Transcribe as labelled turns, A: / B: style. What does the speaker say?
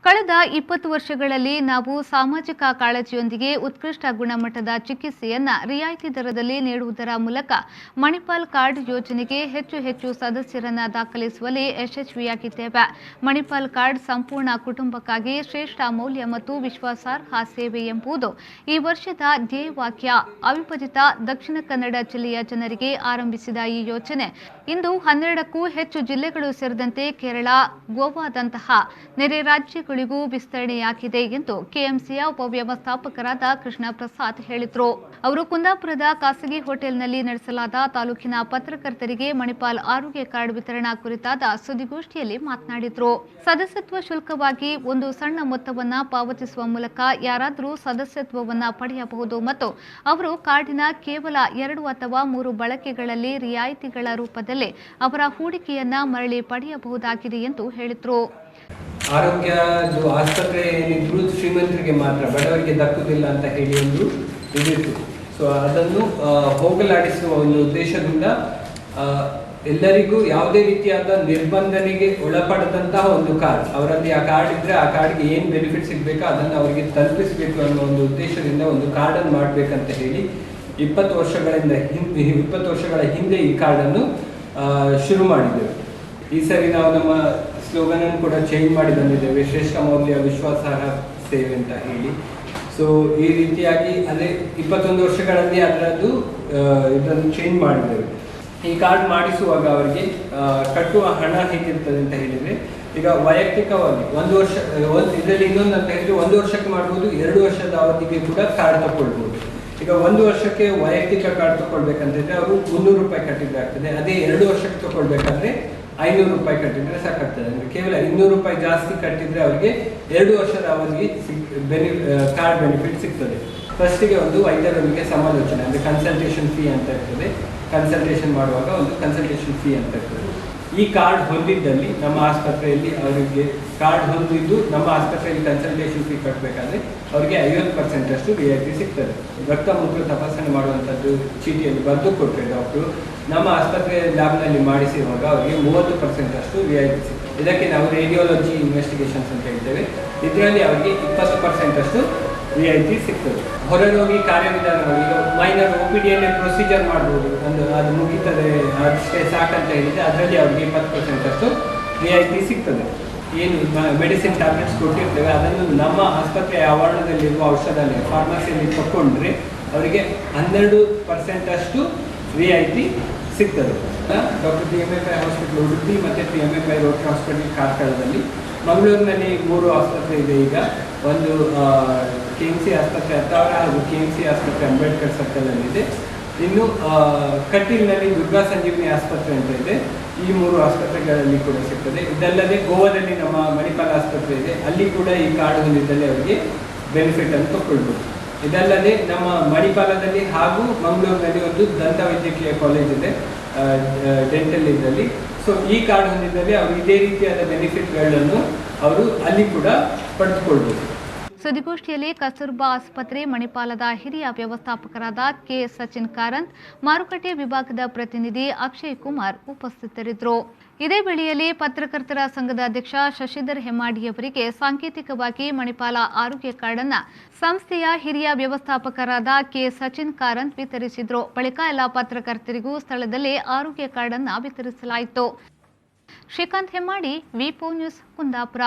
A: ಕಳೆದ 20 ವರ್ಷಗಳಲ್ಲಿ ನಾವು ಸಾಮಾಜಿಕ ಕಾಳಜಿಯೊಂದಿಗೆ ಉತ್ಕೃಷ್ಟ ಗುಣಮಟ್ಟದ ಚಿಕಿತ್ಸೆಯನ್ನು ರಿಯಾಯಿತಿ ದರದಲ್ಲಿ ನೀಡುವುದರ ಮೂಲಕ ಮಣಿಪಾಲ್ ಕಾರ್ಡ್ ಯೋಜನೆಗೆ ಹೆಚ್ಚು ಸದಸ್ಯರನ್ನು ದಾಖಲಿಸುವಲ್ಲಿ ಯಶಸ್ವಿಯಾಗಿದ್ದೇವೆ. ಮಣಿಪಾಲ್ ಕಾರ್ಡ್ ಸಂಪೂರ್ಣ ಕುಟುಂಬಕ್ಕಾಗಿ ಶ್ರೇಷ್ಠ ಮೌಲ್ಯ ಮತ್ತು ವಿಶ್ವಾಸಾರ್ಹ ಸೇವೆ ಎಂಬುದು ಈ ವರ್ಷದ ಧ್ಯೇಯವಾಕ್ಯ. ಅವಿಭಜಿತ ದಕ್ಷಿಣ ಕನ್ನಡ ಜಿಲ್ಲೆಯ ಜನರಿಗೆ ಆರಂಭಿಸಿದ ಈ ಯೋಜನೆ ಇಂದು 12ಕ್ಕೂ ಹೆಚ್ಚು ಜಿಲ್ಲೆಗಳು ಸೇರಿದಂತೆ ಕೇರಳ, ಗೋವಾದಂತಹ ನೆರೆ ರಾಜ್ಯಗಳಿಗೂ ವಿಸ್ತರಣೆಯಾಗಿದೆ ಎಂದು ಕೆಎಂಸಿಯ ಉಪವ್ಯವಸ್ಥಾಪಕರಾದ ಕೃಷ್ಣ ಪ್ರಸಾದ್ ಹೇಳಿದರು. ಅವರು ಕುಂದಾಪುರದ ಖಾಸಗಿ ಹೋಟೆಲ್ನಲ್ಲಿ ನಡೆಸಲಾದ ತಾಲೂಕಿನ ಪತ್ರಕರ್ತರಿಗೆ ಮಣಿಪಾಲ್ ಆರೋಗ್ಯ ಕಾರ್ಡ್ ವಿತರಣಾ ಕುರಿತಾದ ಸುದ್ದಿಗೋಷ್ಠಿಯಲ್ಲಿ ಮಾತನಾಡಿದರು. ಸದಸ್ಯತ್ವ ಶುಲ್ಕವಾಗಿ ಒಂದು ಸಣ್ಣ ಮೊತ್ತವನ್ನು ಪಾವತಿಸುವ ಮೂಲಕ ಯಾರಾದರೂ ಸದಸ್ಯತ್ವವನ್ನು ಪಡೆಯಬಹುದು ಮತ್ತು ಅವರು ಕಾರ್ಡಿನ ಕೇವಲ 2 ಅಥವಾ 3 ಬಳಕೆಗಳಲ್ಲಿ ರಿಯಾಯಿತಿಗಳ ರೂಪದಲ್ಲಿ ಅವರ ಹೂಡಿಕೆಯನ್ನ ಮರಳಿ ಪಡೆಯಬಹುದಾಗಿದೆ ಎಂದು ಹೇಳಿದರು.
B: ಆರೋಗ್ಯ ಆಸ್ಪತ್ರೆ ಏನಿದ್ರು ಶ್ರೀಮಂತರಿಗೆ ಮಾತ್ರ, ಬಡವರಿಗೆ ದಕ್ಕುವುದಿಲ್ಲ ಅಂತ ಹೇಳಿ ಒಂದು ಇದಿತ್ತು. ಸೊ ಅದನ್ನು ಹೋಗಲಾಡಿಸುವ ಒಂದು ಉದ್ದೇಶದಿಂದ ಎಲ್ಲರಿಗೂ ಯಾವುದೇ ರೀತಿಯಾದ ನಿರ್ಬಂಧನೆಗೆ ಒಳಪಡದಂತಹ ಒಂದು ಕಾರ್ಡ್, ಅವರಲ್ಲಿ ಆ ಕಾರ್ಡ್ ಇದ್ರೆ ಆ ಕಾರ್ಡ್ಗೆ ಏನು ಬೆನಿಫಿಟ್ ಸಿಗಬೇಕೋ ಅದನ್ನು ಅವರಿಗೆ ತಲುಪಿಸಬೇಕು ಅನ್ನೋ ಒಂದು ಉದ್ದೇಶದಿಂದ ಒಂದು ಕಾರ್ಡನ್ನು ಮಾಡಬೇಕಂತ ಹೇಳಿ 20 ವರ್ಷಗಳ ಹಿಂದೆ ಈ ಕಾರ್ಡನ್ನು ಶುರು ಮಾಡಿದ್ದೇವೆ. ಈ ಸರಿ ನಾವು ನಮ್ಮ ಸ್ಲೋಗನ್ ಅನ್ನು ಕೂಡ ಚೇಂಜ್ ಮಾಡಿ ಬಂದಿದ್ದೇವೆ, ಶ್ರೇಷ್ಠ ಮೌಲ್ಯ ವಿಶ್ವಾಸಾರ್ಹ ಸೇವೆ ಅಂತ ಹೇಳಿ. ಸೊ ಈ ರೀತಿಯಾಗಿ ಅದೇ 21 ವರ್ಷಗಳಲ್ಲಿ ಅದರದ್ದು ಇದನ್ನು ಚೇಂಜ್ ಮಾಡಿದ್ದೇವೆ. ಈ ಕಾರ್ಡ್ ಮಾಡಿಸುವಾಗ ಅವರಿಗೆ ಕಟ್ಟುವ ಹಣ ಹೇಗಿರ್ತದೆ ಅಂತ ಹೇಳಿದರೆ, ಈಗ ವೈಯಕ್ತಿಕವಾಗಿ 1 ವರ್ಷ ಇದರಲ್ಲಿ ಇನ್ನೊಂದು ಅಂತ ಹೇಳಿದ್ರೆ 1 ವರ್ಷಕ್ಕೆ ಮಾಡ್ಬೋದು, 2 ವರ್ಷದ ಅವಧಿಗೆ ಕೂಡ ಕಾರ್ಡ್ ತಗೊಳ್ಬೋದು. ಈಗ 1 ವರ್ಷಕ್ಕೆ ವೈಯಕ್ತಿಕ ಕಾರ್ಡ್ ತಗೊಳ್ಬೇಕಂತಿದ್ರೆ ಅವರು 300 ರೂಪಾಯಿ ಕಟ್ಟಿದ್ರೆ ಆಗ್ತದೆ. ಅದೇ 2 ವರ್ಷಕ್ಕೆ ತಗೊಳ್ಬೇಕಾದ್ರೆ 500 ರೂಪಾಯಿ ಕಟ್ಟಿದ್ರೆ ಸಾಕಾಗ್ತದೆ. ಅಂದ್ರೆ ಕೇವಲ 200 ರೂಪಾಯಿ ಜಾಸ್ತಿ ಕಟ್ಟಿದ್ರೆ ಅವರಿಗೆ 2 ವರ್ಷದ ಅವಧಿಗೆ ಕಾರ್ಡ್ ಬೆನಿಫಿಟ್ ಸಿಗ್ತದೆ. ಫಸ್ಟಿಗೆ ಒಂದು ವೈದ್ಯರೊಂದಿಗೆ ಸಮಾಲೋಚನೆ ಅಂದ್ರೆ ಕನ್ಸಲ್ಟೇಷನ್ ಫೀ ಅಂತ ಇರ್ತದೆ. ಕನ್ಸಲ್ಟೇಷನ್ ಮಾಡುವಾಗ ಒಂದು ಕನ್ಸಲ್ಟೇಷನ್ ಫೀ ಅಂತ ಇರ್ತದೆ. ಈ ಕಾರ್ಡ್ ಹೊಂದಿದ್ದಲ್ಲಿ ನಮ್ಮ ಆಸ್ಪತ್ರೆಯಲ್ಲಿ ಅವರಿಗೆ ಕಾರ್ಡ್ ಹೊಂದಿದ್ದು ನಮ್ಮ ಆಸ್ಪತ್ರೆಯಲ್ಲಿ ಕನ್ಸಲ್ಟೇಷನ್ ಫೀ ಕಟ್ಟಬೇಕಾದ್ರೆ ಅವರಿಗೆ 50% ಅಷ್ಟು ರಿಯಾಯಿತಿ ಸಿಗ್ತದೆ. ರಕ್ತ ಮೂತ್ರ ತಪಾಸಣೆ ಮಾಡುವಂಥದ್ದು ಚೀಟಿಯಲ್ಲಿ ಬರೆದು ಕೊಟ್ಟರೆ ಡಾಕ್ಟರು ನಮ್ಮ ಆಸ್ಪತ್ರೆಯ ಲ್ಯಾಬ್ನಲ್ಲಿ ಮಾಡಿಸಿರುವಾಗ ಅವರಿಗೆ 30% ಅಷ್ಟು ರಿಯಾಯಿತಿ ಸಿಗ್ತದೆ. ಇದಕ್ಕೆ ನಾವು ರೇಡಿಯಾಲಜಿ ಇನ್ವೆಸ್ಟಿಗೇಷನ್ಸ್ ಅಂತ ಹೇಳ್ತೇವೆ. ಇದರಲ್ಲಿ ಅವರಿಗೆ 20% ಅಷ್ಟು ರಿಯಾಯಿತಿ ಸಿಗ್ತದೆ. ಹೊರರೋಗಿ ಕಾರ್ಯವಿಧಾನಗಳು, ಈಗ ಮೈನರ್ OPDಯಲ್ಲೇ ಪ್ರೊಸೀಜರ್ ಮಾಡ್ಬೋದು, ಅದು ಮುಗಿತದೆ ಅಷ್ಟೇ ಸಾಕಂತ ಹೇಳಿದರೆ ಅದರಲ್ಲಿ ಅವರಿಗೆ 20% ಅಷ್ಟು ರಿಯಾಯಿತಿ ಸಿಗ್ತದೆ. ಏನು ಮೆಡಿಸಿನ್ ಟ್ಯಾಬ್ಲೆಟ್ಸ್ ಕೊಟ್ಟಿರ್ತೇವೆ ಅದನ್ನು ನಮ್ಮ ಆಸ್ಪತ್ರೆಯ ಆವರಣದಲ್ಲಿರುವ ಔಷಧಾಲಯ ಫಾರ್ಮಸಿಯಲ್ಲಿ ತಗೊಂಡ್ರೆ ಅವರಿಗೆ 12% ಅಷ್ಟು ರಿಯಾಯಿತಿ ಸಿಗ್ತದೆ. ಡಾಕ್ಟರ್ PMFI ಹಾಸ್ಪಿಟಲ್ ಉಡುಪಿ ಮತ್ತು PMFI ರೋಟರಿ ಹಾಸ್ಪಿಟಲ್ ಕಾರ್ಕಳದಲ್ಲಿ, ಮಂಗಳೂರಿನಲ್ಲಿ 3 ಆಸ್ಪತ್ರೆ ಇದೆ. ಈಗ ಒಂದು KMC ಆಸ್ಪತ್ರೆ ಹತ್ತಾವರ ಹಾಗೂ KMC ಆಸ್ಪತ್ರೆ ಅಂಬೇಡ್ಕರ್ ಸರ್ಕಲಲ್ಲಿದೆ. ಇನ್ನು ಕಟೀಲ್ನಲ್ಲಿ ದುರ್ಗಾ ಸಂಜೀವಿನಿ ಆಸ್ಪತ್ರೆ ಅಂತ ಇದೆ. ಈ 3 ಆಸ್ಪತ್ರೆಗಳಲ್ಲಿ ಕೂಡ ಸಿಗ್ತದೆ. ಇದಲ್ಲದೆ ಗೋವಾದಲ್ಲಿ ನಮ್ಮ ಮಣಿಪಾಲ್ ಆಸ್ಪತ್ರೆ ಇದೆ, ಅಲ್ಲಿ ಕೂಡ ಈ ಕಾರ್ಡ್ ಹೊಂದಿದ್ದಲ್ಲಿ ಅವರಿಗೆ ಬೆನಿಫಿಟ್ ಅನ್ನು ತಗೊಳ್ಬೋದು. ಇದಲ್ಲದೆ ನಮ್ಮ ಮಣಿಪಾಲದಲ್ಲಿ ಹಾಗೂ ಮಂಗಳೂರಿನಲ್ಲಿ ಒಂದು ದಂತ ವೈದ್ಯಕೀಯ ಕಾಲೇಜ್ ಇದೆ, ಡೆಂಟಲ್ ಇದ್ದಲ್ಲಿ. ಸೊ ಈ ಕಾರ್ಡ್ ಹೊಂದಿದ್ದಲ್ಲಿ ಅವರು ಇದೇ ರೀತಿಯಾದ ಬೆನಿಫಿಟ್ಗಳನ್ನು ಅವರು ಅಲ್ಲಿ ಕೂಡ ಪಡೆದುಕೊಳ್ಬೋದು.
A: ಸುದ್ದಿಗೋಷ್ಠಿಯಲ್ಲಿ ಕಸ್ತೂರ್ಬಾ ಆಸ್ಪತ್ರೆ ಮಣಿಪಾಲದ ಹಿರಿಯ ವ್ಯವಸ್ಥಾಪಕರಾದ ಕೆ ಸಚಿನ್ ಕಾರಂತ್, ಮಾರುಕಟ್ಟೆ ವಿಭಾಗದ ಪ್ರತಿನಿಧಿ ಅಕ್ಷಯ್ ಕುಮಾರ್ ಉಪಸ್ಥಿತರಿದ್ದರು. ಇದೇ ವೇಳೆಯಲ್ಲಿ ಪತ್ರಕರ್ತರ ಸಂಘದ ಅಧ್ಯಕ್ಷ ಶಶಿಧರ್ ಹೆಮ್ಮಾಡಿಯವರಿಗೆ ಸಾಂಕೇತಿಕವಾಗಿ ಮಣಿಪಾಲ ಆರೋಗ್ಯ ಕಾರ್ಡ್ ಅನ್ನು ಸಂಸ್ಥೆಯ ಹಿರಿಯ ವ್ಯವಸ್ಥಾಪಕರಾದ ಕೆ ಸಚಿನ್ ಕಾರಂತ್ ವಿತರಿಸಿದರು. ಬಳಿಕ ಎಲ್ಲ ಪತ್ರಕರ್ತರಿಗೂ ಸ್ಥಳದಲ್ಲೇ ಆರೋಗ್ಯ ಕಾರ್ಡ್ ಅನ್ನು ವಿತರಿಸಲಾಯಿತು. ಶ್ರೀಕಾಂತ್ ಹೆಮ್ಮಾಡಿ, ವಿ4 ನ್ಯೂಸ್, ಕುಂದಾಪುರ.